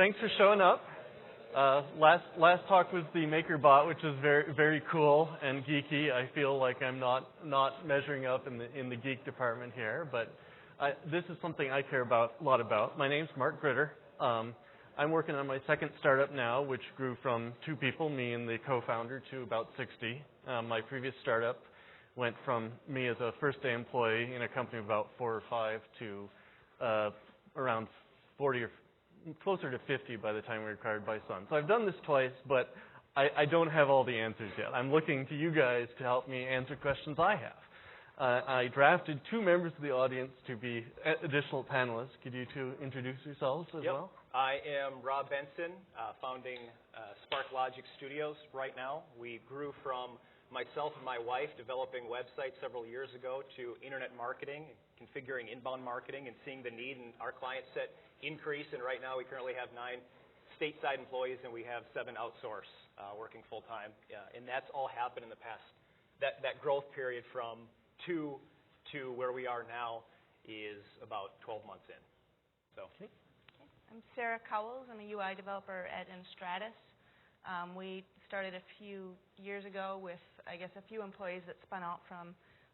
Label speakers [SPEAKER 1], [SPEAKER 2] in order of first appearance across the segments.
[SPEAKER 1] thanks for showing up. Last talk was the MakerBot, which is very cool and geeky. I feel like I'm not measuring up in the geek department here, but this is something I care a lot about. My name's Mark Gritter. I'm working on my second startup now, which grew from 2 people, me and the co-founder, to about 60. My previous startup went from me as a first-day employee in a company of about 4 or 5 to around 40 or closer to 50 by the time we were acquired by Sun. So I've done this twice, but I don't have all the answers yet. I'm looking to you guys to help me answer questions I have. I drafted 2 members of the audience to be additional panelists. Could you 2 introduce yourselves as well?
[SPEAKER 2] I am Rob Benson, founding Spark Logic Studios right now. We grew from myself and my wife developing websites several years ago to internet marketing, configuring inbound marketing, and seeing the need in our client set increase. And right now we currently have 9 stateside employees, and we have 7 outsource working full time. And that's all happened in the past. That growth period from 2 to where we are now is about 12 months in. So.
[SPEAKER 3] Okay. I'm Sarah Cowles. I'm a UI developer at Stratus. We started a few years ago with, I guess, a few employees that spun out from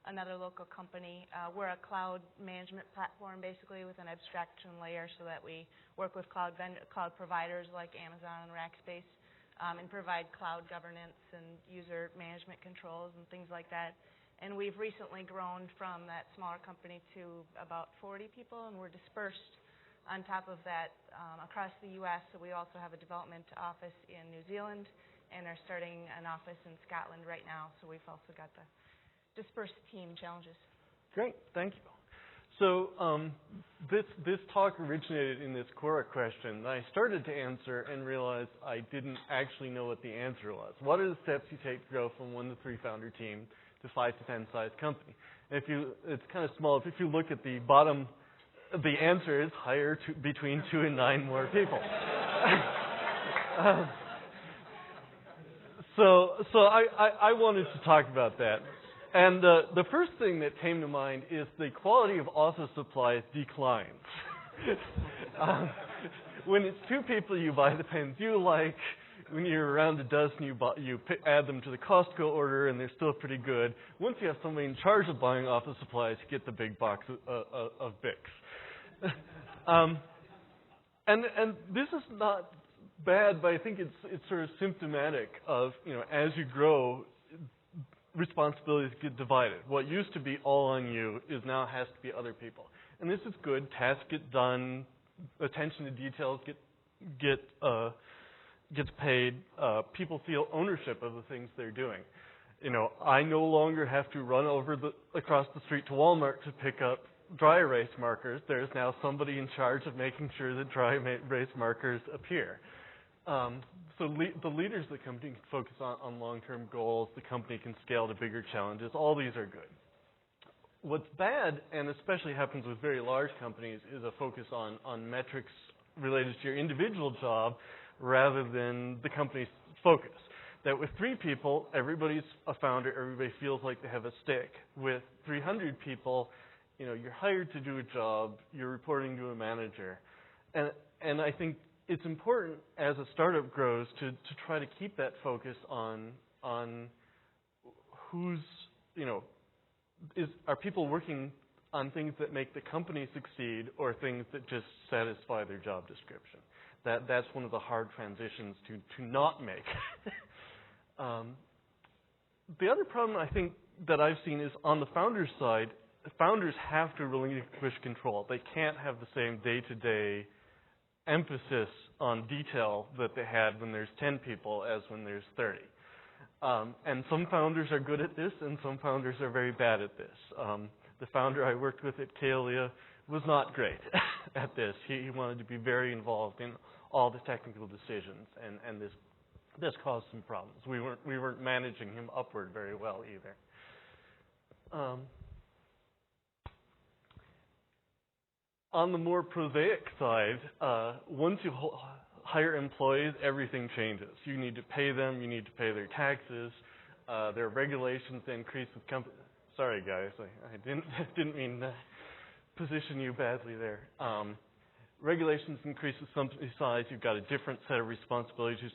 [SPEAKER 3] another local company. We're a cloud management platform, basically, with an abstraction layer so that we work with cloud providers like Amazon and Rackspace and provide cloud governance and user management controls and things like that. And we've recently grown from that smaller company to about 40 people, and we're dispersed on top of that across the U.S. So we also have a development office in New Zealand and are starting an office in Scotland right now. So we've also got the dispersed team challenges.
[SPEAKER 1] Great, thank you. So this talk originated in this Quora question. I started to answer and realized I didn't actually know what the answer was. What are the steps you take to go from 1 to 3 founder team to 5 to 10 size company? And it's kind of small. If you look at the bottom, the answer is hire between 2 and 9 more people. So I wanted to talk about that. And the first thing that came to mind is the quality of office supplies declines. When it's 2 people, you buy the pens you like. When you're around a dozen, you add them to the Costco order, and they're still pretty good. Once you have somebody in charge of buying office supplies, you get the big box of Bics. And this is not bad, but I think it's sort of symptomatic of, as you grow, responsibilities get divided. What used to be all on you is now has to be other people. And this is good. Tasks get done. Attention to details gets paid. People feel ownership of the things they're doing. I no longer have to run across the street to Walmart to pick up dry erase markers. There's now somebody in charge of making sure that dry erase markers appear. So the leaders of the company can focus on long-term goals. The company can scale to bigger challenges. All these are good. What's bad, and especially happens with very large companies, is a focus on metrics related to your individual job rather than the company's focus. That with 3 people, everybody's a founder, everybody feels like they have a stake. With 300 people, you're hired to do a job, you're reporting to a manager. And I think it's important as a startup grows to try to keep that focus on who's, are people working on things that make the company succeed or things that just satisfy their job description. That's one of the hard transitions to not make. The other problem I think that I've seen is on the founder's side, founders have to relinquish control. They can't have the same day-to-day emphasis on detail that they had when there's 10 people as when there's 30. And some founders are good at this, and some founders are very bad at this. The founder I worked with at Kalia was not great at this. He wanted to be very involved in all the technical decisions, and this caused some problems. We weren't managing him upward very well either. On the more prosaic side, once you hire employees, everything changes. You need to pay them. You need to pay their taxes. There are regulations that increase with companies. Sorry, guys, I didn't mean to position you badly there. regulations increase with company size. You've got a different set of responsibilities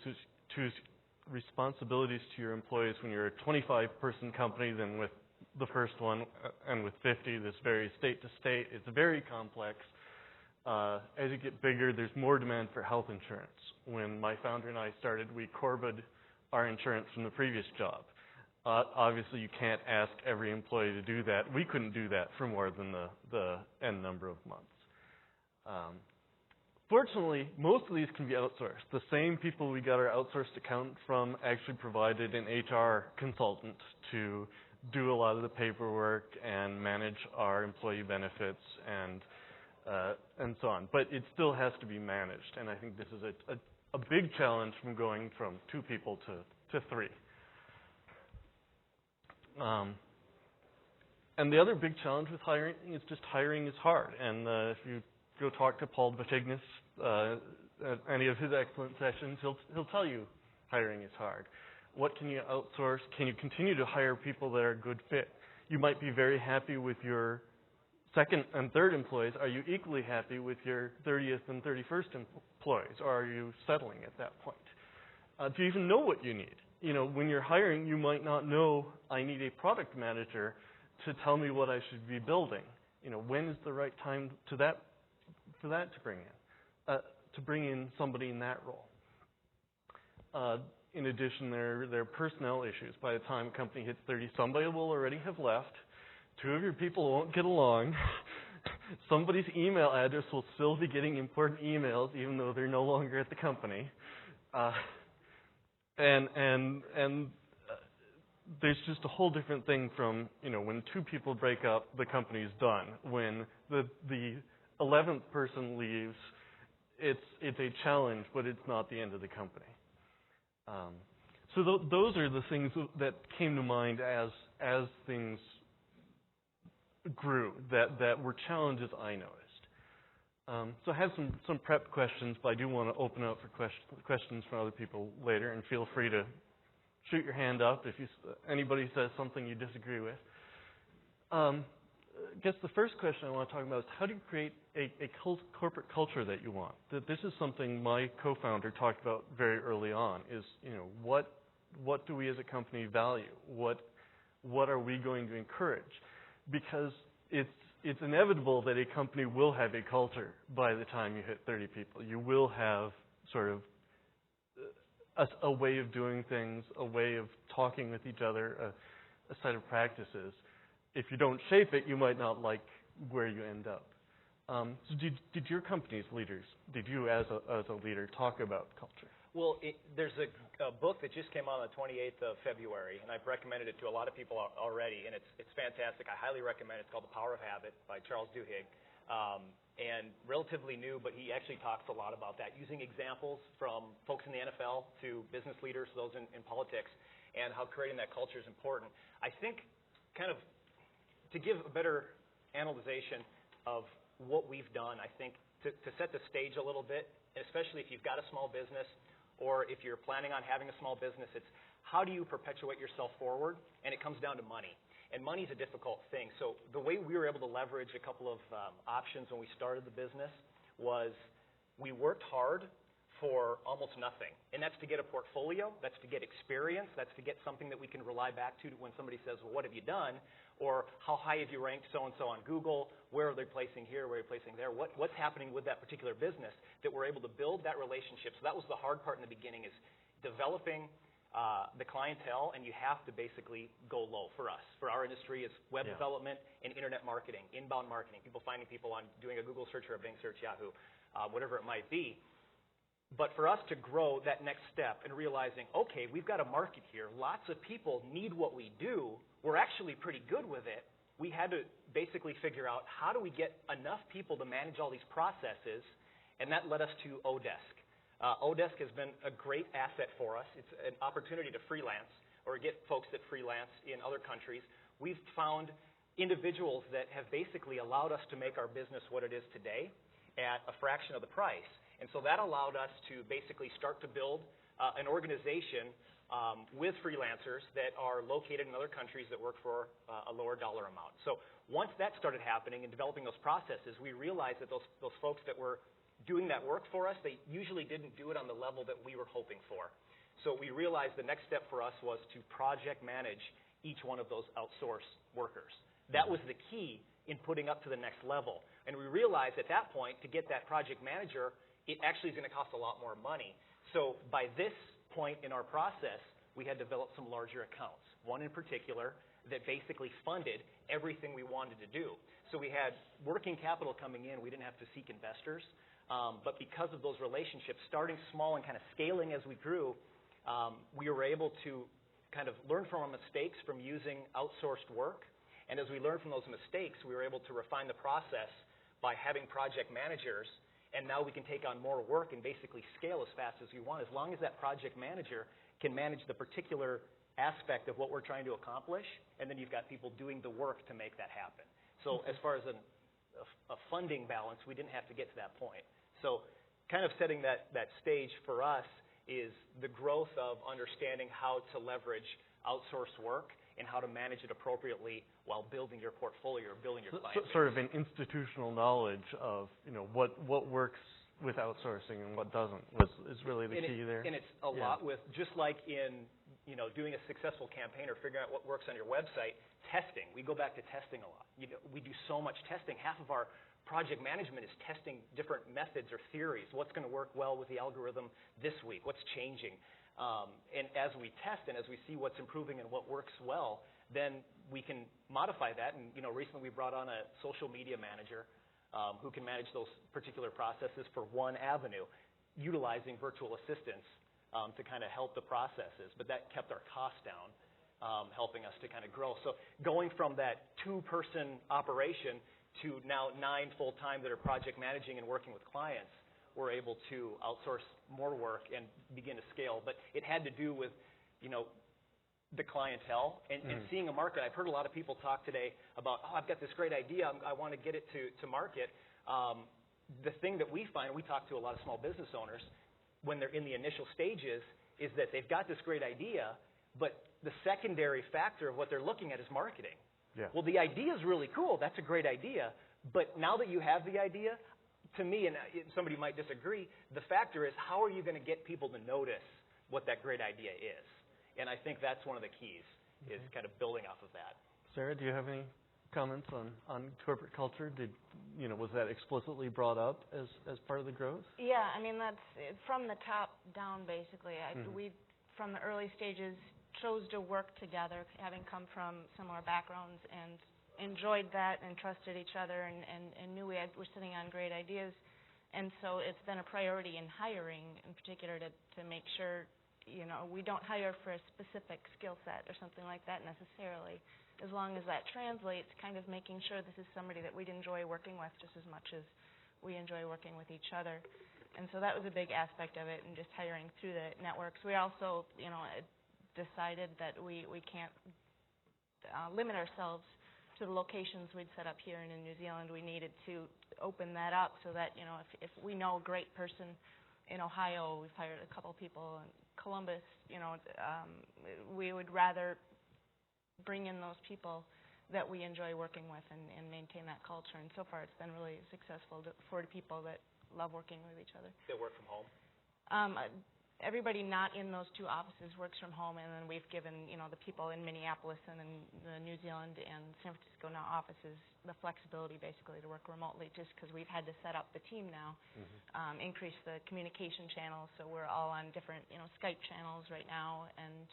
[SPEAKER 1] to your employees when you're a 25-person company than with the first one, and with 50. This varies state to state. It's very complex. As you get bigger, there's more demand for health insurance. When my founder and I started, we corbed our insurance from the previous job. Obviously, you can't ask every employee to do that. We couldn't do that for more than the N number of months. Fortunately, most of these can be outsourced. The same people we got our outsourced accountant from actually provided an HR consultant to do a lot of the paperwork and manage our employee benefits and so on. But it still has to be managed, and I think this is a big challenge from going from 2 people to 3. And the other big challenge with hiring is just hiring is hard. And if you go talk to Paul Batignas at any of his excellent sessions, he'll tell you hiring is hard. What can you outsource? Can you continue to hire people that are a good fit? You might be very happy with your second and third employees. Are you equally happy with your 30th and 31st employees, or are you settling at that point? Do you even know what you need? You know, when you're hiring, you might not know, I need a product manager to tell me what I should be building. You know, when is the right time for that to bring in somebody in that role? In addition, there are personnel issues. By the time a company hits 30, somebody will already have left. 2 of your people won't get along. Somebody's email address will still be getting important emails, even though they're no longer at the company. And there's just a whole different thing from, you know, when 2 people break up, the company's done. When the 11th person leaves, it's a challenge, but it's not the end of the company. So those are the things that came to mind as things grew, that were challenges I noticed. So I have some prep questions, but I do want to open up for questions from other people later, and feel free to shoot your hand up if anybody says something you disagree with. I guess the first question I want to talk about is, how do you create a corporate culture that you want? This is something my co-founder talked about very early on, is, you know, what do we as a company value? What are we going to encourage? Because it's inevitable that a company will have a culture by the time you hit 30 people. You will have sort of a way of doing things, a way of talking with each other, a set of practices. If you don't shape it, you might not like where you end up. So did your company's leaders, did you as a leader talk about culture?
[SPEAKER 2] Well, there's a book that just came out on the 28th of February, and I've recommended it to a lot of people already, and it's fantastic. I highly recommend it. It's called The Power of Habit by Charles Duhigg. And relatively new, but he actually talks a lot about that, using examples from folks in the NFL to business leaders, those in politics, and how creating that culture is important. I think, kind of, to give a better analyzation of what we've done, I think to set the stage a little bit, especially if you've got a small business or if you're planning on having a small business, it's how do you perpetuate yourself forward? And it comes down to money. And money's a difficult thing. So the way we were able to leverage a couple of options when we started the business was we worked hard for almost nothing. And that's to get a portfolio, that's to get experience, that's to get something that we can rely back to when somebody says, well, what have you done? Or how high have you ranked so-and-so on Google? Where are they placing here? Where are they placing there? What's happening with that particular business, that we're able to build that relationship? So that was the hard part in the beginning, is developing the clientele, and you have to basically go low for us. For our industry, it's web development and internet marketing, inbound marketing, people finding people on doing a Google search or a Bing search, Yahoo, whatever it might be. But for us to grow that next step and realizing, okay, we've got a market here. Lots of people need what we do. We're actually pretty good with it. We had to basically figure out, how do we get enough people to manage all these processes? And that led us to Odesk. Odesk has been a great asset for us. It's an opportunity to freelance or get folks that freelance in other countries. We've found individuals that have basically allowed us to make our business what it is today at a fraction of the price. And so that allowed us to basically start to build an organization with freelancers that are located in other countries that work for a lower dollar amount. So once that started happening and developing those processes, we realized that those folks that were doing that work for us, they usually didn't do it on the level that we were hoping for. So we realized the next step for us was to project manage each one of those outsourced workers. That was the key in putting up to the next level. And we realized at that point, to get that project manager, it actually is going to cost a lot more money. So by this point in our process, we had developed some larger accounts, one in particular that basically funded everything we wanted to do. So we had working capital coming in. We didn't have to seek investors. But because of those relationships, starting small and kind of scaling as we grew, we were able to kind of learn from our mistakes from using outsourced work. And as we learned from those mistakes, we were able to refine the process by having project managers. And now we can take on more work and basically scale as fast as we want, as long as that project manager can manage the particular aspect of what we're trying to accomplish, and then you've got people doing the work to make that happen. So as far as a funding balance, we didn't have to get to that point. So kind of setting that stage for us is the growth of understanding how to leverage outsourced work and how to manage it appropriately while building your portfolio or building your client base.
[SPEAKER 1] Sort of an institutional knowledge of what works with outsourcing and what doesn't is really the key there.
[SPEAKER 2] And it's a lot with, just like in doing a successful campaign or figuring out what works on your website, testing. We go back to testing a lot. We do so much testing. Half of our project management is testing different methods or theories. What's going to work well with the algorithm this week? What's changing? And as we test and as we see what's improving and what works well, then we can modify that. And recently we brought on a social media manager who can manage those particular processes for one avenue, utilizing virtual assistants to kind of help the processes. But that kept our costs down, helping us to kind of grow. So going from that 2-person operation to now 9 full-time that are project managing and working with clients, we're able to outsource more work and begin to scale. But it had to do with, the clientele and seeing a market. I've heard a lot of people talk today about, I've got this great idea. I want to get it to market. The thing that we find, we talk to a lot of small business owners when they're in the initial stages, is that they've got this great idea, but the secondary factor of what they're looking at is marketing.
[SPEAKER 1] Yeah.
[SPEAKER 2] Well, the idea is really cool. That's a great idea. But now that you have the idea, to me, and somebody might disagree, the factor is how are you going to get people to notice what that great idea is? And I think that's one of the keys, is kind of building off of that.
[SPEAKER 1] Sarah, do you have any comments on corporate culture? Was that explicitly brought up as part of the growth?
[SPEAKER 3] Yeah, I mean, that's from the top down, basically. We, from the early stages, chose to work together, having come from similar backgrounds, and enjoyed that and trusted each other and knew we were sitting on great ideas. And so it's been a priority in hiring, in particular, to make sure we don't hire for a specific skill set or something like that necessarily, as long as that translates, kind of making sure this is somebody that we'd enjoy working with just as much as we enjoy working with each other. And so that was a big aspect of it, and just hiring through the networks. We also, decided that we can't limit ourselves to the locations we'd set up here and in New Zealand. We needed to open that up so that, if we know a great person in Ohio, we've hired a couple people in Columbus, we would rather bring in those people that we enjoy working with and maintain that culture. And so far it's been really successful for the people that love working with each other.
[SPEAKER 2] They work from home?
[SPEAKER 3] Everybody not in those 2 offices works from home, and then we've given, the people in Minneapolis and in the New Zealand and San Francisco now offices the flexibility basically to work remotely, just because we've had to set up the team now, increase the communication channels, so we're all on different, Skype channels right now, and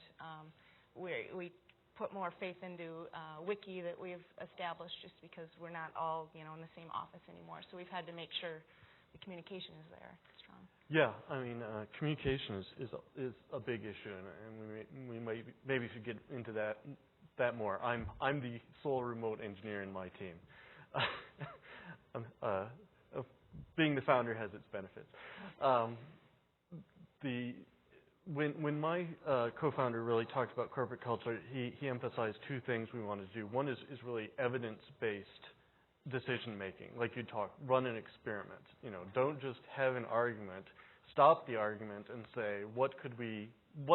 [SPEAKER 3] we put more faith into Wiki that we've established, just because we're not all, in the same office anymore. So we've had to make sure the communication is there strong.
[SPEAKER 1] Yeah, I mean, communication is a big issue, and we maybe should get into that more. I'm the sole remote engineer in my team. Being the founder has its benefits. When my co-founder really talked about corporate culture, he emphasized 2 things we wanted to do. One is really evidence-based decision making, like you run an experiment. Don't just have an argument, stop the argument and say, what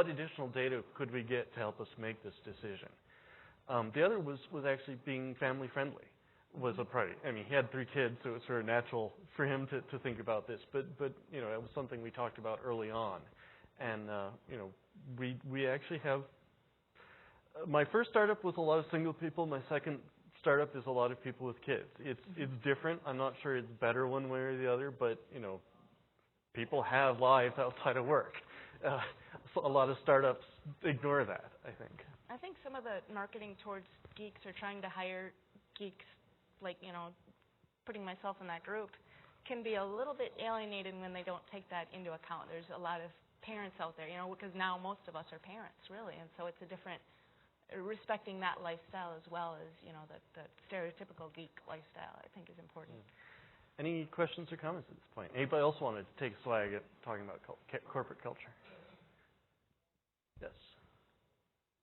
[SPEAKER 1] additional data could we get to help us make this decision? The other was actually being family friendly. was a priority. I mean, he had 3 kids, so it was sort of natural for him to think about this. But you know, it was something we talked about early on, and you know, we actually have. My first startup was a lot of single people. My second startup is a lot of people with kids. It's different. I'm not sure it's better one way or the other, but you know, people have lives outside of work. So a lot of startups ignore that, I think.
[SPEAKER 3] I think some of the marketing towards geeks are trying to hire geeks, like, you know, putting myself in that group, can be a little bit alienated when they don't take that into account. There's a lot of parents out there, you know, because now most of us are parents, really, and so it's a different, respecting that lifestyle as well as, you know, the stereotypical geek lifestyle, I think is important.
[SPEAKER 1] Any questions or comments at this point? Anybody else wanted to take a swag at talking about corporate culture? Yes.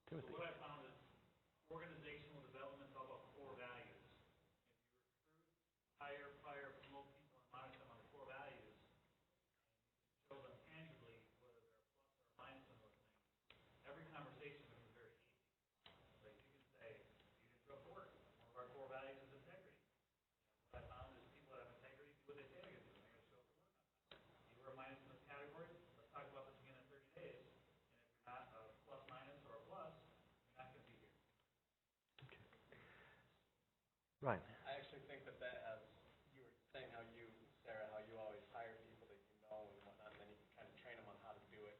[SPEAKER 1] Timothy.
[SPEAKER 4] So what I found is organizational development is all about core values. If you recruit, hire, promote people, and monitor them on the core values, show them tangibly whether they're a plus or a minus on those things, every conversation becomes very easy. Like you can say, you can show up to work. One of our core values is integrity. What I found is people that have integrity do what they say they're going to do. They're going to show up to work on time. You were a minus in those categories. Let's talk about this again in 30 days. Not a plus minus or a plus, you're not going to be here.
[SPEAKER 1] Okay. Right.
[SPEAKER 5] I actually think that as you were saying how you, Sarah, how you always hire people that you know and whatnot, and then you can kind of train them on how to do it.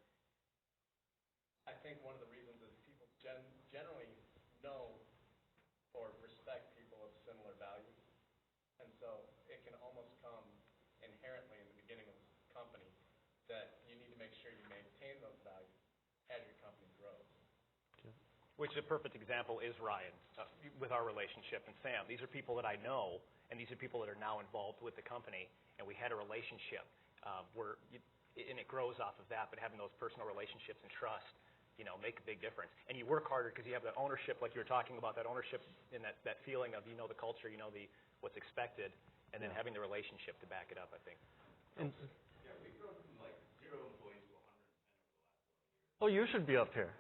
[SPEAKER 5] I think one of the reasons is people generally know or respect people of similar values. And so it can almost come inherently in the beginning of the company that you need to make sure you maintain those values as your company grows.
[SPEAKER 2] Which a perfect example is Ryan with our relationship, and Sam. These are people that I know, and these are people that are now involved with the company, and we had a relationship and it grows off of that, but having those personal relationships and trust, you know, make a big difference. And you work harder because you have the ownership, like you were talking about, that ownership and that feeling of, you know, the culture, you know, what's expected, and then having the relationship to back it up, I think.
[SPEAKER 6] Yeah, we've grown from like 0 employees to 110 over the last 4 years.
[SPEAKER 1] Oh, you should be up here.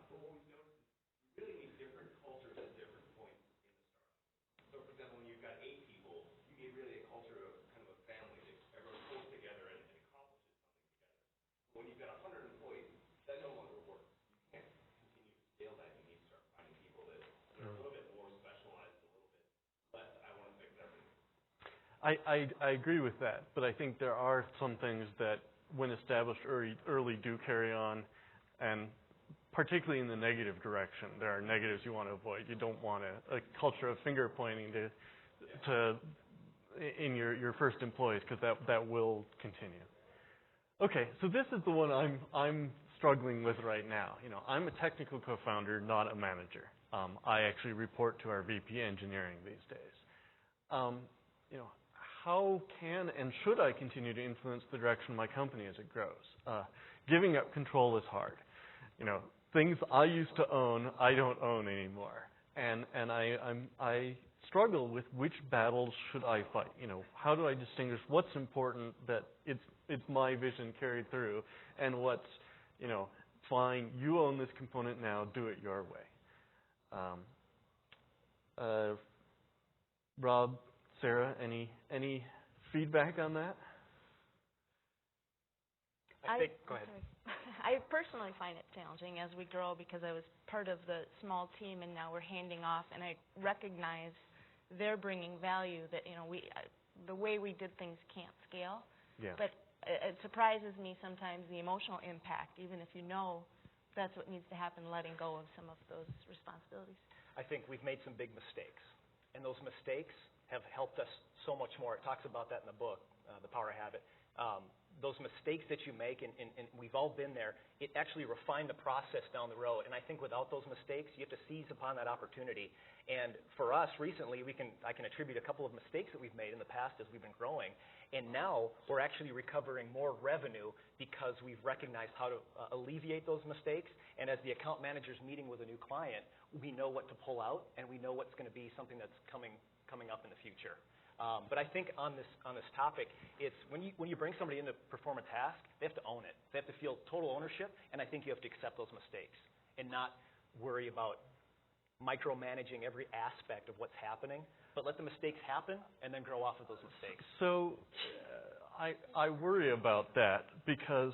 [SPEAKER 6] But what we've noticed is we really need different cultures at different points in the startup. So, for example, when you've got 8 people, you need really a culture of kind of a family that everyone pulls together and accomplishes something together. But when you've got 100 employees, that no longer works. You can't continue to scale that. You need to start finding people that are a little bit more specialized, a little bit less. I want to fix everything.
[SPEAKER 1] I agree with that, but I think there are some things that, when established early, do carry on, and particularly in the negative direction. There are negatives you want to avoid. You don't want a culture of finger pointing in your first employees, because that will continue. Okay, so this is the one I'm struggling with right now. You know, I'm a technical co-founder, not a manager. I actually report to our VP engineering these days. You know, how can and should I continue to influence the direction of my company as it grows? Giving up control is hard. You know, things I used to own, I don't own anymore, and I struggle with which battles should I fight. You know, how do I distinguish what's important that it's my vision carried through, and what's, you know, fine, you own this component now, do it your way. Rob, Sarah, any feedback on that?
[SPEAKER 2] Go ahead.
[SPEAKER 3] I personally find it challenging as we grow, because I was part of the small team and now we're handing off, and I recognize they're bringing value that, you know, the way we did things can't scale.
[SPEAKER 1] Yeah.
[SPEAKER 3] But it surprises me sometimes, the emotional impact, even if you know that's what needs to happen, letting go of some of those responsibilities.
[SPEAKER 2] I think we've made some big mistakes, and those mistakes have helped us so much more. It talks about that in the book, The Power of Habit. Those mistakes that you make, and we've all been there, it actually refined the process down the road. And I think without those mistakes, you have to seize upon that opportunity. And for us, recently, I can attribute a couple of mistakes that we've made in the past as we've been growing. And now we're actually recovering more revenue because we've recognized how to alleviate those mistakes. And as the account manager's meeting with a new client, we know what to pull out, and we know what's going to be something that's coming up in the future. But I think on this topic, it's when you bring somebody in to perform a task, they have to own it. They have to feel total ownership, and I think you have to accept those mistakes and not worry about micromanaging every aspect of what's happening, but let the mistakes happen and then grow off of those mistakes.
[SPEAKER 1] So I worry about that because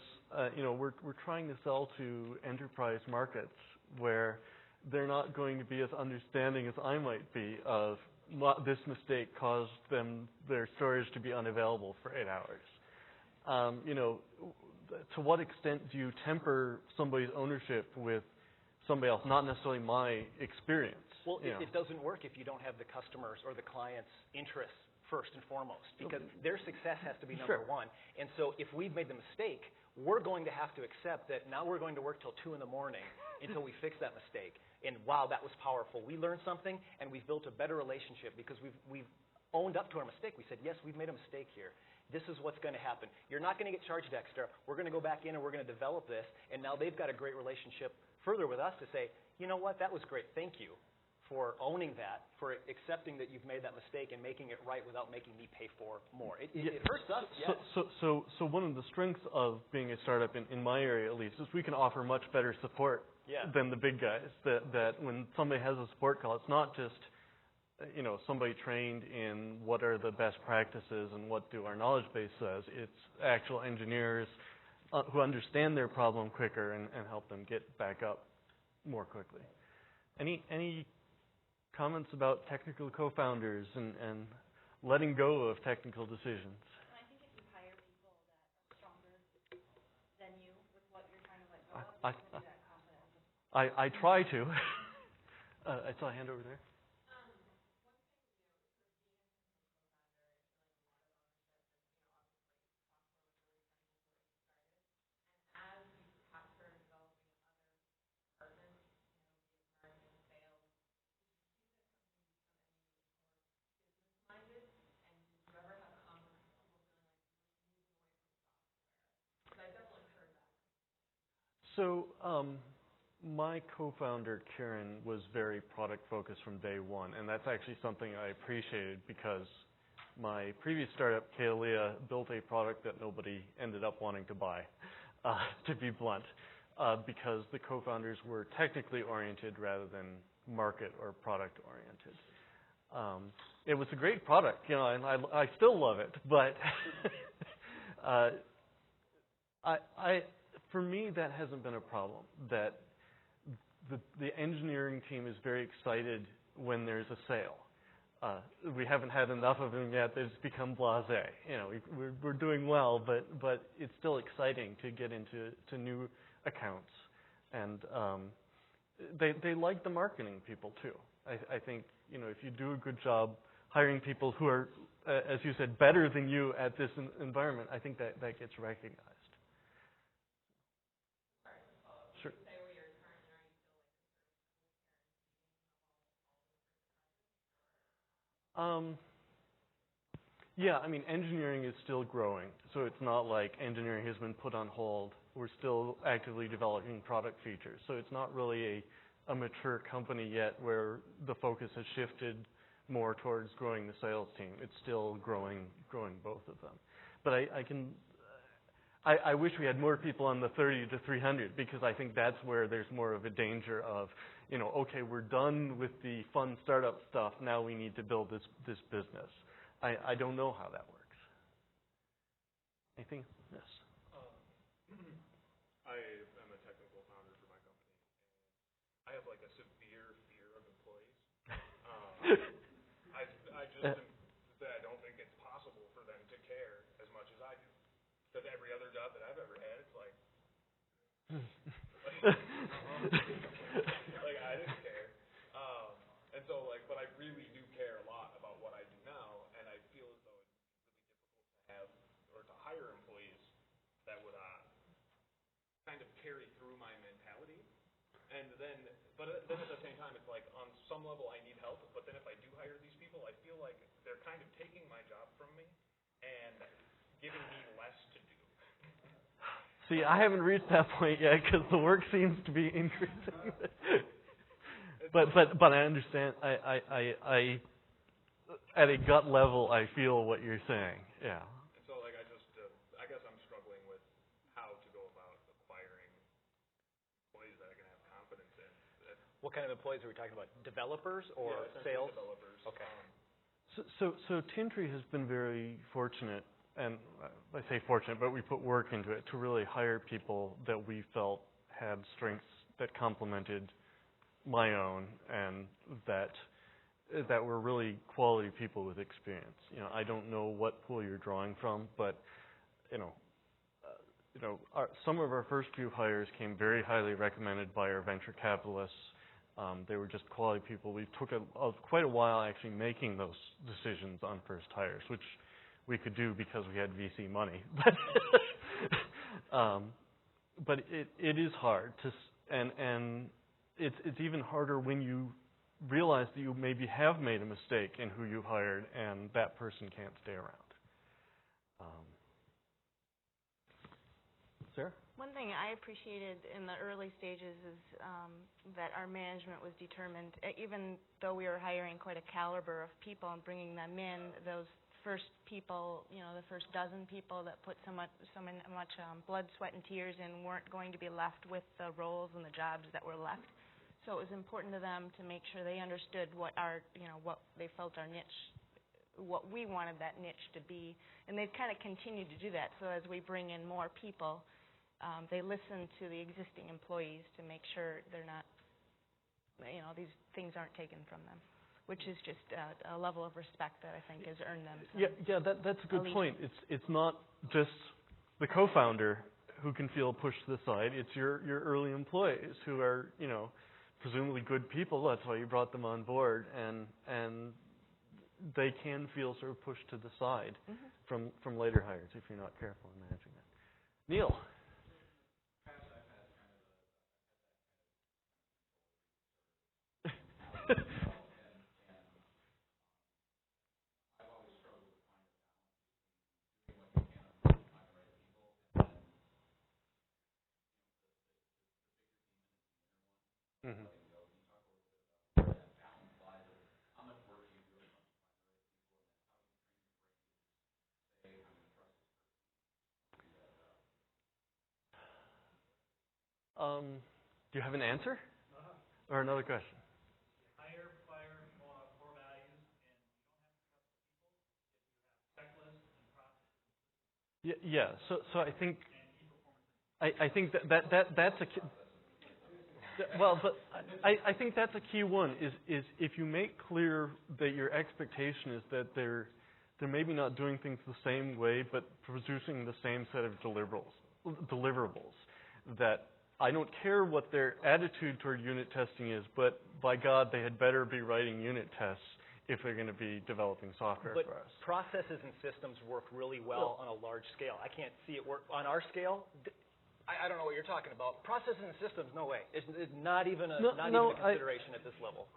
[SPEAKER 1] we're trying to sell to enterprise markets where they're not going to be as understanding as I might be of this mistake caused their storage to be unavailable for 8 hours. To what extent do you temper somebody's ownership with somebody else, not necessarily my experience?
[SPEAKER 2] Well, it doesn't work if you don't have the customers or the client's interests first and foremost, because their success has to be number one. And so if we've made the mistake, we're going to have to accept that now we're going to work till 2 in the morning until we fix that mistake. And wow, that was powerful. We learned something, and we've built a better relationship because we've owned up to our mistake. We said, yes, we've made a mistake here. This is what's going to happen. You're not going to get charged extra. We're going to go back in and we're going to develop this. And now they've got a great relationship further with us to say, you know what, that was great. Thank you for owning that, for accepting that you've made that mistake and making it right without making me pay for more. It hurts us, yes.
[SPEAKER 1] So one of the strengths of being a startup, in my area at least, is we can offer much better support than the big guys. That when somebody has a support call, it's not just somebody trained in what are the best practices and what do our knowledge base says. It's actual engineers who understand their problem quicker and help them get back up more quickly. Any comments about technical co-founders and letting go of technical decisions?
[SPEAKER 7] I think if you hire people that are stronger than you with what you're trying to let go of, you're going to do that confidently.
[SPEAKER 1] I try to. I saw a hand over there. So my co-founder, Karen, was very product-focused from day one, and that's actually something I appreciated because my previous startup, Kaelia, built a product that nobody ended up wanting to buy, to be blunt, because the co-founders were technically oriented rather than market or product-oriented. It was a great product, and I still love it, but for me, that hasn't been a problem. That the engineering team is very excited when there's a sale. We haven't had enough of them yet. They've become blasé. We're doing well, but it's still exciting to get into new accounts, and they like the marketing people too. I think if you do a good job hiring people who are, as you said, better than you at this environment, I think that gets recognized. Sure. Yeah, engineering is still growing, so it's not like engineering has been put on hold. We're still actively developing product features, so it's not really a mature company yet where the focus has shifted more towards growing the sales team. It's still growing both of them. But I wish we had more people on the 30 to 300 because I think that's where there's more of a danger of, okay, we're done with the fun startup stuff. Now we need to build this business. I don't know how that works. Anything? Yes.
[SPEAKER 6] I am a technical founder for my company. I have like a severe fear of employees. I don't think it's possible for them to care as much as I do. Because every other job that I've ever had, it's like I didn't care. And so but I really do care a lot about what I do now, and I feel as though it's really difficult to have or to hire employees that would kind of carry through my mentality. But then at the same time, it's like on some level I need help, but then if I do hire these people, I feel like they're kind of taking my job from me and giving me less to do.
[SPEAKER 1] See, I haven't reached that point yet because the work seems to be increasing. but I understand. I at a gut level, I feel what you're saying. Yeah.
[SPEAKER 6] And so I guess I'm struggling with how to go about acquiring employees that I can have confidence in.
[SPEAKER 2] What kind of employees are we talking about? Developers or sales?
[SPEAKER 5] Developers.
[SPEAKER 2] Okay.
[SPEAKER 1] So Tintry has been very fortunate, and I say fortunate, but we put work into it to really hire people that we felt had strengths that complemented my own, and that were really quality people with experience. I don't know what pool you're drawing from, but some of our first few hires came very highly recommended by our venture capitalists. They were just quality people. We took quite a while actually making those decisions on first hires, which we could do because we had VC money. But it is hard and it's even harder when you realize that you maybe have made a mistake in who you hired and that person can't stay around. Sarah?
[SPEAKER 3] One thing I appreciated in the early stages is that our management was determined, even though we were hiring quite a caliber of people and bringing them in, those first people, the first dozen people that put so much blood, sweat, and tears in weren't going to be left with the roles and the jobs that were left. So it was important to them to make sure they understood what what they felt our niche, what we wanted that niche to be, and they've kind of continued to do that. So as we bring in more people, they listen to the existing employees to make sure they're not, these things aren't taken from them, which is just a level of respect that I think has earned them.
[SPEAKER 1] That's a good point. It's not just the co-founder who can feel pushed to the side. It's your early employees who are, presumably good people. That's why you brought them on board, and they can feel sort of pushed to the side from later hires if you're not careful in managing that. Neil. Do you have an answer? Or another question?
[SPEAKER 4] Hire, fire, core values, and you don't have to trust the people if you have checklists and processes.
[SPEAKER 1] Yeah. So I think that's a key, but I think that's a key one is if you make clear that your expectation is that they're maybe not doing things the same way, but producing the same set of deliverables. That I don't care what their attitude toward unit testing is, but by God, they had better be writing unit tests if they're going to be developing software
[SPEAKER 2] But
[SPEAKER 1] for us.
[SPEAKER 2] processes and systems work really well on a large scale. I can't see it work on our scale. I don't know what you're talking about. Processes and systems, no way. It's not even a consideration at this level.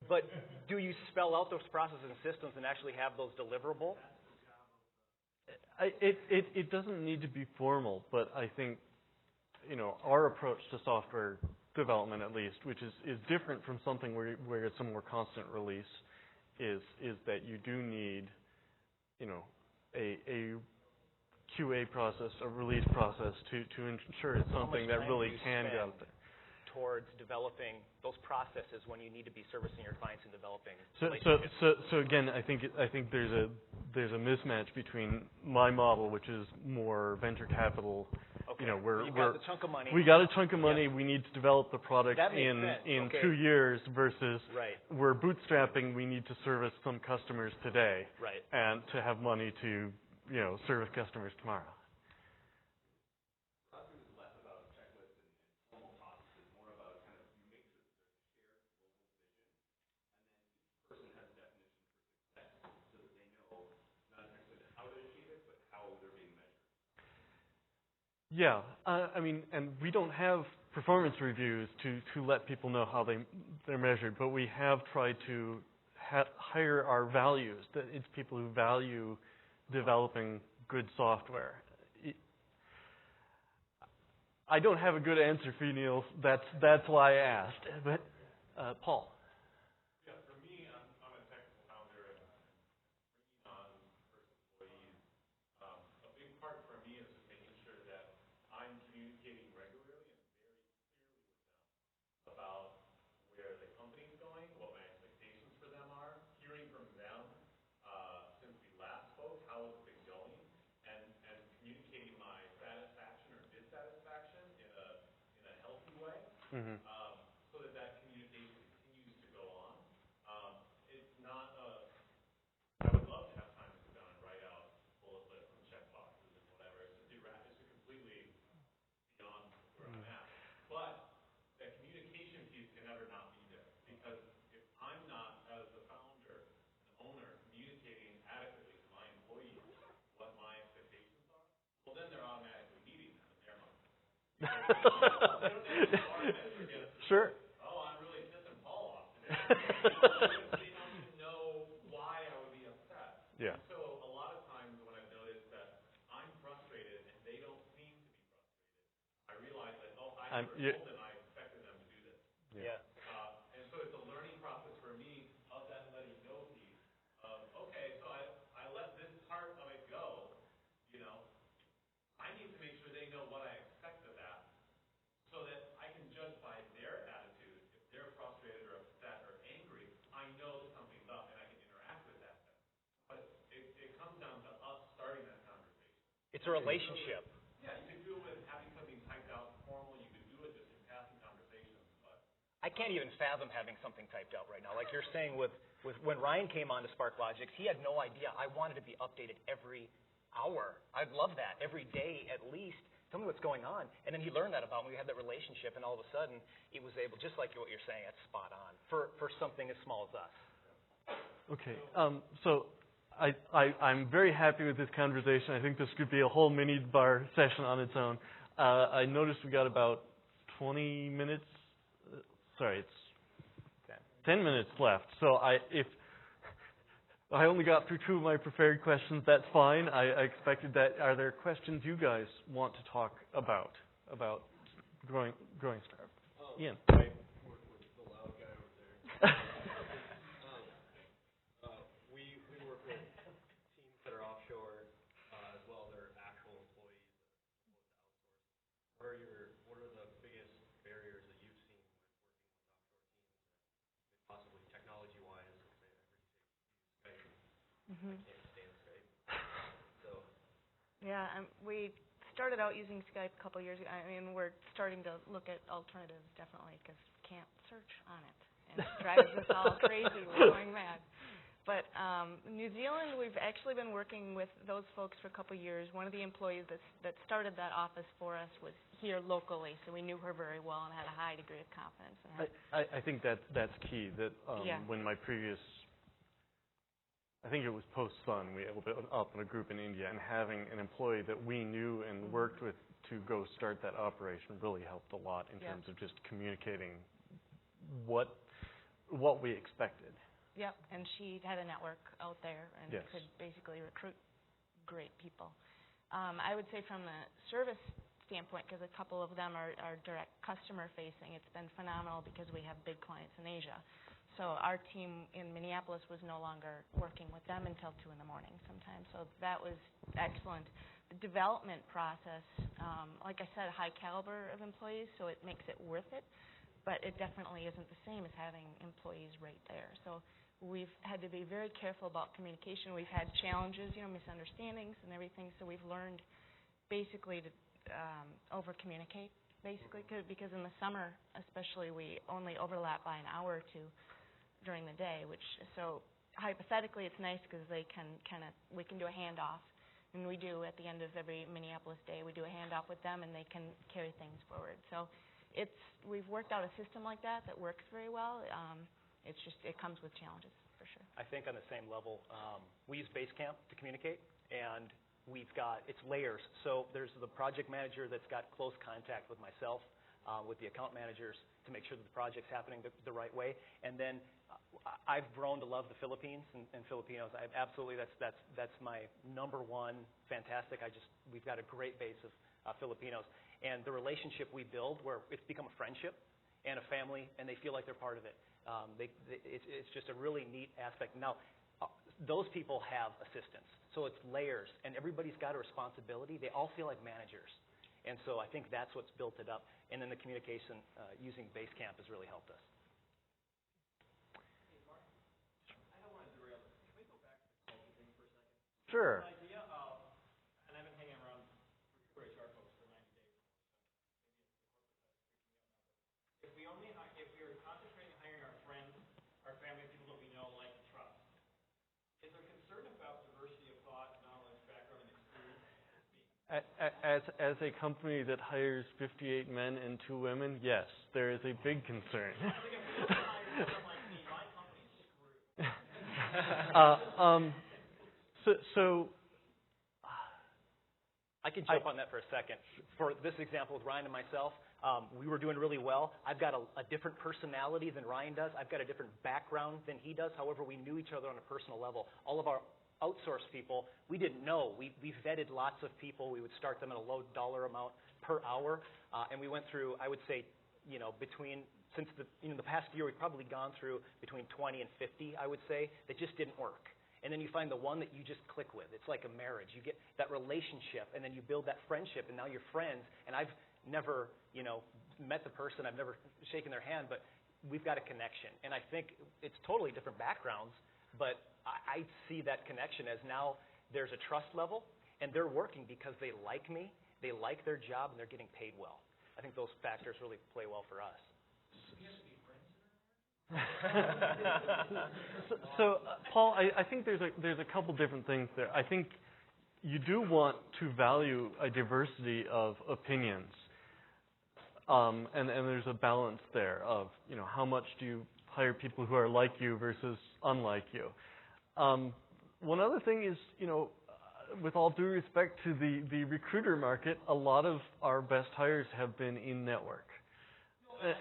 [SPEAKER 2] But do you spell out those processes and systems and actually have those deliverable?
[SPEAKER 1] It doesn't need to be formal, but I think our approach to software development, at least, which is different from something where it's a more constant release, is that you do need a QA process, a release process to ensure it's something that really can get out there.
[SPEAKER 2] Towards developing those processes when you need to be servicing your clients and developing.
[SPEAKER 1] So again, I think there's a mismatch between my model, which is more venture capital.
[SPEAKER 2] Okay. You've got the chunk of money.
[SPEAKER 1] We got a chunk of money. Yep. We need to develop the product in
[SPEAKER 2] okay.
[SPEAKER 1] 2 years versus
[SPEAKER 2] right.
[SPEAKER 1] We're bootstrapping. We need to service some customers today,
[SPEAKER 2] right.
[SPEAKER 1] and to have money to service customers tomorrow. Yeah, and we don't have performance reviews to let people know how they're measured, but we have tried to hire our values. That it's people who value developing good software. I don't have a good answer for you, Neil. That's why I asked. But Paul. Mm-hmm.
[SPEAKER 4] so that that communication continues to go on. It's not a. I would love to have time to sit down and write out bullet lists and check boxes and whatever. It's just it's completely beyond where I'm at. But that communication piece can never not be there, because if I'm not, as the founder and owner, communicating adequately to my employees what my expectations are, well, then they're automatically meeting them in their mind. They don't have to automatically get
[SPEAKER 1] Sure.
[SPEAKER 4] oh, I'm really pissing Paul off today. They don't even know why I would be upset.
[SPEAKER 1] Yeah.
[SPEAKER 4] And so a lot of times when I've noticed that I'm frustrated and they don't seem to be frustrated, I realize that, I never told them I expected them to do this.
[SPEAKER 2] Yeah.
[SPEAKER 4] And so it's a learning process for me of that letting go piece of, okay, so I let this part of it go, I need to make sure they know what I expect of that so that I can judge by their attitude. If they're frustrated or upset or angry, I know that something's up and I can interact with that then. But it comes down to us starting that conversation.
[SPEAKER 2] It's a relationship.
[SPEAKER 4] Yeah, you can do it with having something typed out formal. You can do it just in passing conversations. But
[SPEAKER 2] I can't even fathom having something typed out right now. Like you're saying with when Ryan came on to SparkLogics, he had no idea. I wanted to be updated every hour. I'd love that. Every day at least. Tell me what's going on. And then he learned that about me. We had that relationship, and all of a sudden he was able, just like what you're saying, that's spot on for something as small as us.
[SPEAKER 1] Okay. So I'm very happy with this conversation. I think this could be a whole MinneBar session on its own. I noticed we got about 20 minutes. Sorry, it's 10 minutes left. So if I only got through 2 of my prepared questions, that's fine. I expected that. Are there questions you guys want to talk about growing startup? Ian.
[SPEAKER 5] I work with the loud guy over there. We work with teams that are offshore as well as their actual employees that are supposed to outsource. What are the biggest barriers that you've seen with working with offshore teams, possibly technology-wise? I can't stand Skype. So.
[SPEAKER 3] Yeah, we started out using Skype a couple years ago. I mean, we're starting to look at alternatives, definitely, because we can't search on it. And it drives us all crazy. We're going mad. But New Zealand, we've actually been working with those folks for a couple years. One of the employees that started that office for us was here locally, so we knew her very well and had a high degree of confidence in her.
[SPEAKER 1] I think that's key. That when my previous, I think it was post-Sun, we opened up in a group in India, and having an employee that we knew and worked with to go start that operation really helped a lot in terms of just communicating what we expected.
[SPEAKER 3] Yep, and she had a network out there and could basically recruit great people. I would say from the service standpoint, because a couple of them are direct customer facing, it's been phenomenal because we have big clients in Asia. So our team in Minneapolis was no longer working with them until 2 in the morning sometimes. So that was excellent. The development process, like I said, high caliber of employees, so it makes it worth it. But it definitely isn't the same as having employees right there. So we've had to be very careful about communication. We've had challenges, misunderstandings and everything. So we've learned basically to over-communicate, basically, because in the summer especially we only overlap by an hour or 2 during the day, so hypothetically it's nice because we can do a handoff, and we do at the end of every Minneapolis day, we do a handoff with them and they can carry things forward. So we've worked out a system like that works very well. It's just, it comes with challenges for sure.
[SPEAKER 2] I think on the same level, we use Basecamp to communicate, and it's layers. So there's the project manager that's got close contact with myself, with the account managers to make sure that the project's happening the right way. And then I've grown to love the Philippines and Filipinos. That's my number one. Fantastic. We've got a great base of Filipinos, and the relationship we build, where it's become a friendship and a family, and they feel like they're part of it. It's just a really neat aspect. Now, those people have assistants, so it's layers, and everybody's got a responsibility. They all feel like managers. And so I think that's what's built it up. And then the communication using Basecamp has really helped us.
[SPEAKER 5] Hey, Mark, I don't want to derail this. Can we go back to the culture thing for a second?
[SPEAKER 1] Sure.
[SPEAKER 5] The idea of, and I've been hanging around for HR folks for 90 days. If
[SPEAKER 1] As a company that hires 58 men and 2 women, yes, there is a big concern. So
[SPEAKER 2] I can jump on that for a second. For this example with Ryan and myself, we were doing really well. I've got a different personality than Ryan does. I've got a different background than he does. However, we knew each other on a personal level. All of our outsourced people, we didn't know. We vetted lots of people. We would start them at a low dollar amount per hour, and we went through, I would say, since the past year, we've probably gone through between 20 and 50, I would say, that just didn't work. And then you find the one that you just click with. It's like a marriage. You get that relationship, and then you build that friendship, and now you're friends. And I've never, met the person. I've never shaken their hand, but we've got a connection. And I think it's totally different backgrounds, but I see that connection as now there's a trust level, and they're working because they like me, they like their job, and they're getting paid well. I think those factors really play well for us.
[SPEAKER 1] So Paul, I think there's a couple different things there. I think you do want to value a diversity of opinions, and there's a balance there of how much do you hire people who are like you versus unlike you. One other thing is, with all due respect to the recruiter market, a lot of our best hires have been in network.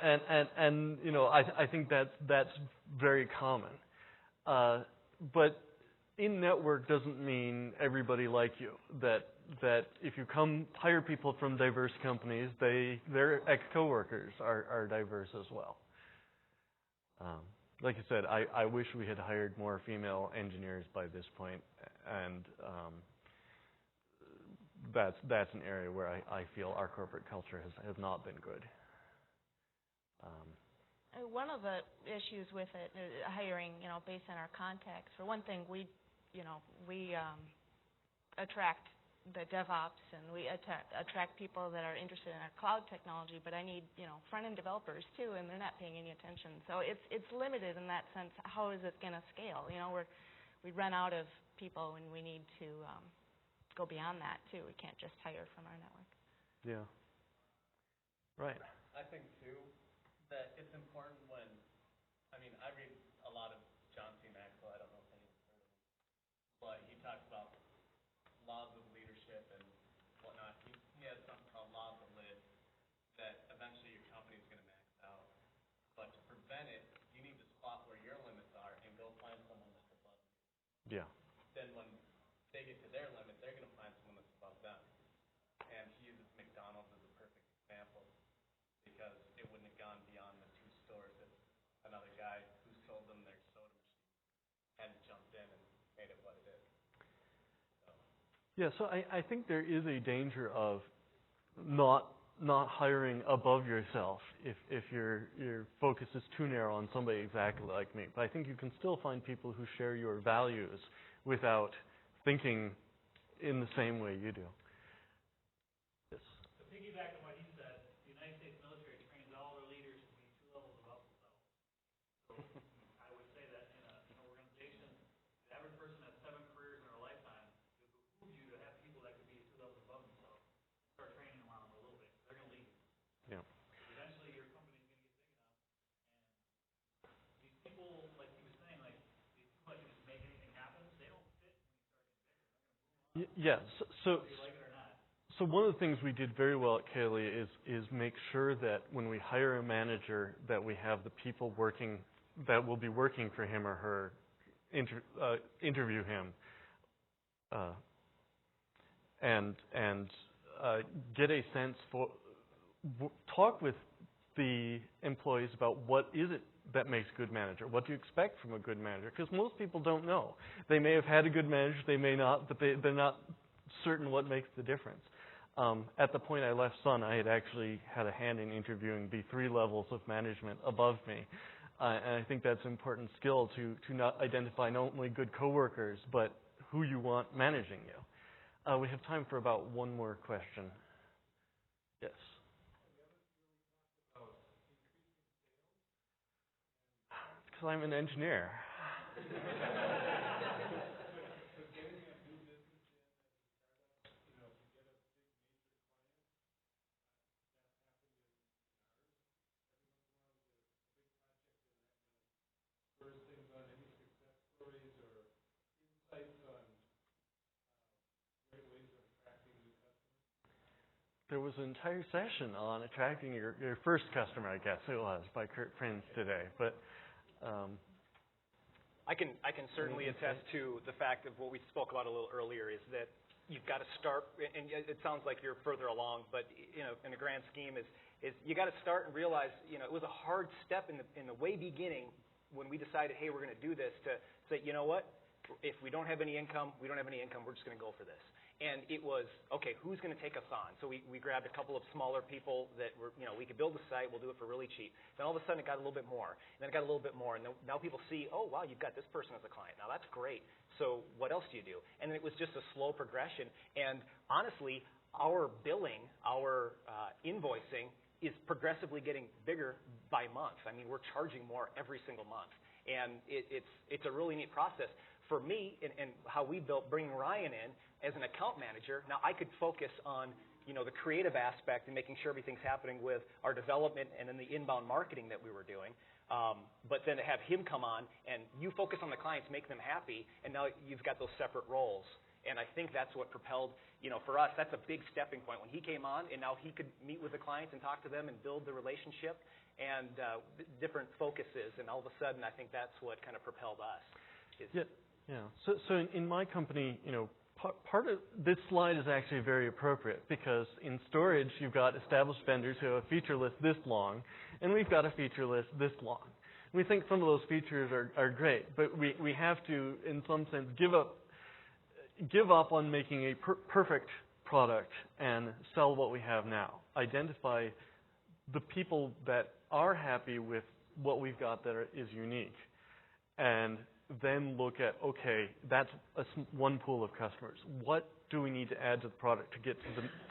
[SPEAKER 1] And I think that's very common. But in network doesn't mean everybody like you. That if you come hire people from diverse companies, their ex-coworkers are diverse as well. Like I said, I wish we had hired more female engineers by this point, and that's an area where I feel our corporate culture has not been good.
[SPEAKER 3] One of the issues with it, hiring, based on our contacts. For one thing, we attract the DevOps, and we attract people that are interested in our cloud technology. But I need, front-end developers too, and they're not paying any attention. So it's limited in that sense. How is it going to scale? We run out of people, and we need to go beyond that too. We can't just hire from our network.
[SPEAKER 1] Yeah. Right.
[SPEAKER 5] I think too that it's important when, I read a lot of John C. Maxwell. I don't know if anyone's heard of him, but he talks about laws of leadership and whatnot. He has something called law of the lid, that eventually your company's going to max out. But to prevent it, you need to spot where your limits are and go find someone that's above you.
[SPEAKER 1] Yeah.
[SPEAKER 5] Then when they get to their limit, they're going to find someone that's above them. And he uses McDonald's as a perfect example, because it wouldn't have gone beyond the 2 stores if another guy who sold them their soda machine hadn't jumped in and made it what it is. So.
[SPEAKER 1] Yeah, so I think there is a danger of not hiring above yourself if your focus is too narrow on somebody exactly like me. But I think you can still find people who share your values without thinking in the same way you do. Yes.
[SPEAKER 4] To piggyback on what he said, the United States military trains all their leaders to be 2 levels above themselves. So I would say that in an organization, the average person has 7 careers in their lifetime. It behooves you to have people that can be 2 levels above themselves. Start training them on them a little bit. They're going to leave.
[SPEAKER 1] Yeah.
[SPEAKER 4] Eventually, your company's going to get big enough, and these people, like he was saying, these people that can just make anything happen, they don't fit when you start getting bigger.
[SPEAKER 1] Yeah. So
[SPEAKER 4] Whether you like it or not.
[SPEAKER 1] So one of the things we did very well at Kaylee is make sure that when we hire a manager, that we have the people working that will be working for him or her interview him and get a sense for talk with the employees about what is it that makes a good manager. What do you expect from a good manager? Because most people don't know. They may have had a good manager, they may not, but they're not certain what makes the difference. At the point I left Sun, I had actually had a hand in interviewing the 3 levels of management above me. And I think that's an important skill to not identify not only good coworkers, but who you want managing you. We have time for about one more question. Yes. Because I'm an engineer. there was an entire session on attracting your first customer, I guess it was, by Kurt Prinz today. But
[SPEAKER 2] I can certainly attest to the fact of what we spoke about a little earlier, is that you've got to start, and it sounds like you're further along, but in the grand scheme is you got to start and realize, it was a hard step in the way beginning when we decided, hey, we're going to do this, to say, you know what, if we don't have any income, we're just going to go for this. And it was, okay, who's going to take us on? So we grabbed a couple of smaller people that were, we could build a site, we'll do it for really cheap. Then all of a sudden it got a little bit more. And then it got a little bit more. And now people see, oh, wow, you've got this person as a client. Now that's great. So what else do you do? And then it was just a slow progression. And honestly, our billing, our invoicing is progressively getting bigger by month. I mean, we're charging more every single month. And it's a really neat process. For me, and how we built, bringing Ryan in as an account manager, now I could focus on the creative aspect and making sure everything's happening with our development and then the inbound marketing that we were doing. But then to have him come on and you focus on the clients, make them happy, and now you've got those separate roles. And I think that's what propelled, for us, that's a big stepping point. When he came on and now he could meet with the clients and talk to them and build the relationship and different focuses. And all of a sudden, I think that's what kind of propelled us.
[SPEAKER 1] Yeah. So in my company, part of this slide is actually very appropriate because in storage, you've got established vendors who have a feature list this long, and we've got a feature list this long. We think some of those features are great, but we have to, in some sense, give up on making a perfect product and sell what we have now. Identify the people that are happy with what we've got that is unique, and then look at, okay, that's one pool of customers. What do we need to add to the product to get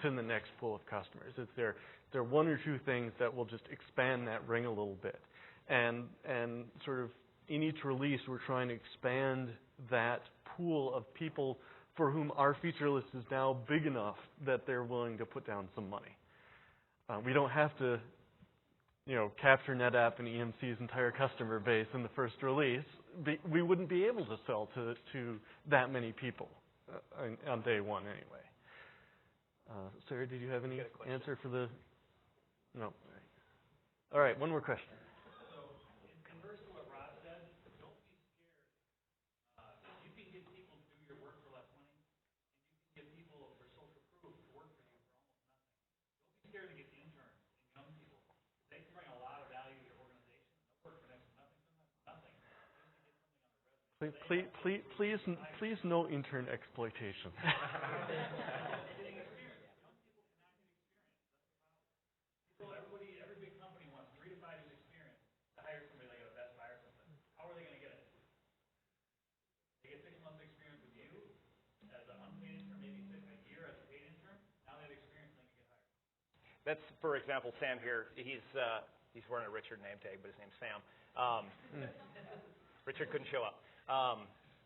[SPEAKER 1] to the next pool of customers? Is there one or two things that will just expand that ring a little bit? And sort of in each release, we're trying to expand that pool of people for whom our feature list is now big enough that they're willing to put down some money. We don't have to capture NetApp and EMC's entire customer base in the first release. We wouldn't be able to sell to that many people on day one anyway. Sarah, did you have any answer for the? No. All right, one more question.
[SPEAKER 4] So, in converse to what Rob said, don't be scared. You can get people to do your work for less money, and you can get people for social proof to work for you for almost nothing. Don't be scared to get interns and young people. They can bring a lot of value to your organization. They'll work for next to nothing, sometimes nothing.
[SPEAKER 1] Please, no intern exploitation.
[SPEAKER 4] Every big company wants 3 to 5 years experience to hire somebody like a Best Buy or something. How are they going to get it? They get 6 months experience with you as an unpaid intern, maybe a year as a paid intern. Now they have experience and they can get hired.
[SPEAKER 2] That's, for example, Sam here. He's wearing a Richard name tag, but his name's Sam. Richard couldn't show up.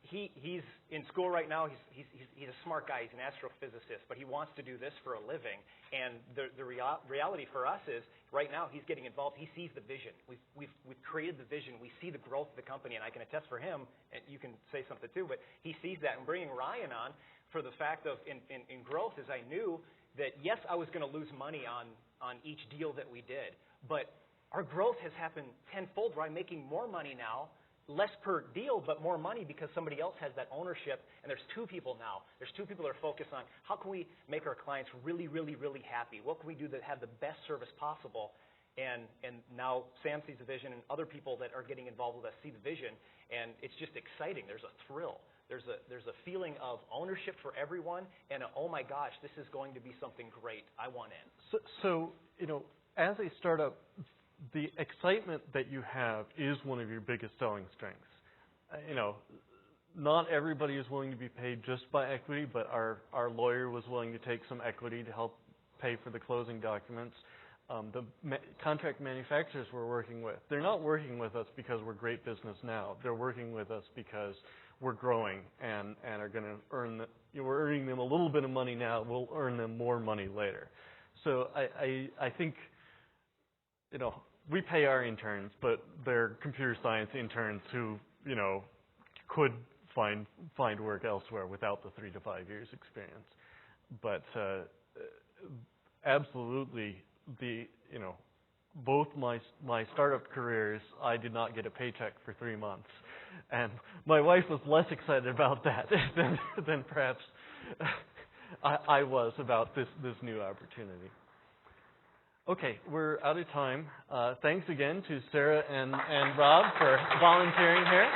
[SPEAKER 2] He's in school right now. He's a smart guy. He's an astrophysicist, but he wants to do this for a living. And the reality for us is, right now he's getting involved. He sees the vision. We've created the vision. We see the growth of the company, and I can attest for him. And you can say something too, but he sees that. And bringing Ryan on for the fact of in growth is I knew that yes, I was going to lose money on each deal that we did, but our growth has happened tenfold. Where I'm making more money now. Less per deal, but more money because somebody else has that ownership. And there's 2 people now. There's 2 people that are focused on how can we make our clients really, really, really happy? What can we do to have the best service possible? And now Sam sees the vision, and other people that are getting involved with us see the vision, and it's just exciting. There's a thrill. There's a feeling of ownership for everyone, and oh my gosh, this is going to be something great. I want in.
[SPEAKER 1] So as a startup, the excitement that you have is one of your biggest selling strengths. Not everybody is willing to be paid just by equity, but our lawyer was willing to take some equity to help pay for the closing documents. The contract manufacturers we're working with, they're not working with us because we're great business now. They're working with us because we're growing and are going to we're earning them a little bit of money now. We'll earn them more money later. So I think, we pay our interns, but they're computer science interns who, could find work elsewhere without the 3 to 5 years experience. But absolutely. Both my startup careers, I did not get a paycheck for 3 months, and my wife was less excited about that than perhaps I was about this new opportunity. Okay, we're out of time. Thanks again to Sarah and Rob for volunteering here.